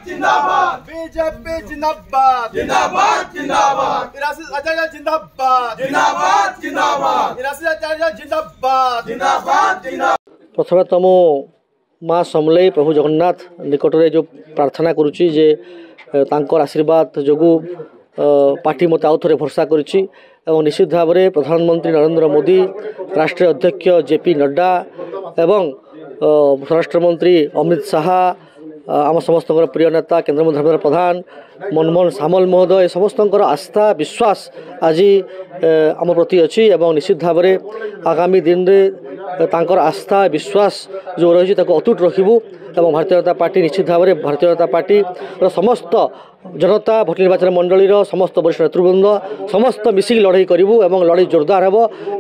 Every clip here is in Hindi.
जिंदाबाद बीजेपी जिंदाबाद जिंदाबाद जिंदाबाद इरासी आचार्य जिंदाबाद जिंदाबाद जिंदाबाद इरासी आचार्य जिंदाबाद जिंदाबाद जिंदाबाद प्रथम तम माँ समलई प्रभु जगन्नाथ निकट में जो प्रार्थना करुच्ची जे तांकर आशीर्वाद जोगु पार्टी मत आउ थे भरसा करुच्ची एवं निश्चित भाव में प्रधानमंत्री नरेंद्र मोदी राष्ट्रीय अध्यक्ष जेपी नड्डा एवं स्वराष्ट्र मंत्री अमित शाह आम समस्त प्रिय नेता केन्द्रमंत्री धर्मेंद्र प्रधान मनमोहन सामल महोदय समस्त आस्था विश्वास आज आम प्रति अच्छी एवं निश्चित भाव में आगामी दिन में तांकर आस्था विश्वास जो रही अतुट रखू एवं भारतीय जनता पार्टी निश्चित भाव में भारतीय जनता पार्टी समस्त जनता भोट निर्वाचन मंडली समस्त वरिष्ठ नेतृवृंद समस्त मिसिक लड़ाई करूँ एवं लड़ाई जोरदार हे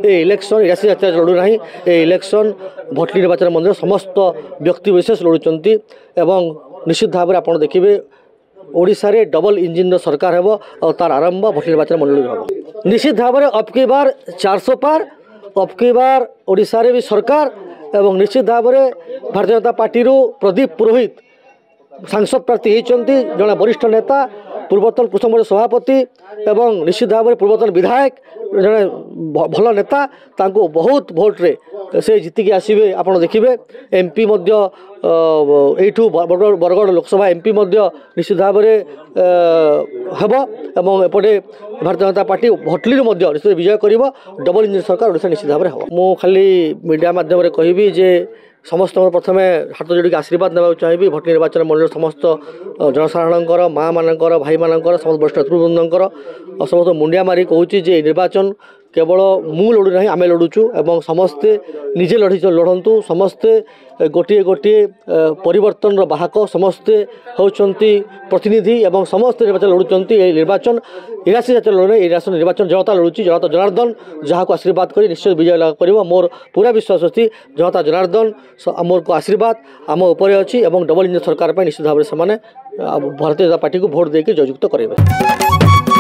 ये इलेक्शन इरासी जात्रा लड़ू ना ये इलेक्शन भोट निर्वाचन मंडल समस्त व्यक्ति विशेष लड़ुंट एवं निश्चित भाव में आपड़ देखिए ओडिशा रे डबल इंजिन सरकार हेबो और तार आरंभ भोट निर्वाचन मंडली हेबो निश्चित भाव में अब की बार 400 पार अब की बार ओडिशा रे भी सरकार एवं निश्चित भाव में भारतीय जनता पार्टी प्रदीप पुरोहित सांसद प्रार्थी होती जड़े वरिष्ठ नेता पूर्वतन कृष्णमंडल सभापति एवं निश्चित भाव में पूर्वतन विधायक जड़े भल नेता तांको बहुत भोट रे से जीतिकी आसवे आप देखिए MP you Bargarh Lok Sabha MP निश्चित भाव में हेब एवं एपटे भारतीय जनता पार्टी भटली निश्चित विजय कर डबल इंजिन सरकार ओडिशा निश्चित भाव में हम मु खाली मीडिया माध्यम कहि जे समस्त प्रथम हाथ जोड़ी आशीर्वाद ना चाहिए भोट निर्वाचन मंडल समस्त जनसाधारण माँ मान भाई मान समस्त वरिष्ठ नेतृवृंदर समस्त मुंडिया मारी कहूँ जे निर्वाचन केवल मु लड़ू ना आम लड़ुचु एवं समस्ते निजे लड़तु समस्ते गोटे गोटे परिवर्तन बाहक समस्ते होती प्रतिनिधि एवं समस्त निर्वाचन लड़ुंट ये निर्वाचन इरासी जाति लड़े निर्वाचन जनता लड़ुची जनता जनार्दन जहाँ को आशीर्वाद कर निश्चित विजय लाभ कर मोर पूरा विश्वास अच्छी जनता जनार्दन मोर को आशीर्वाद आम उपर अच्छी डबल इंजिन सरकार निश्चित भाव में भारतीय जनता पार्टी को भोट देकर जययुक्त करेंगे।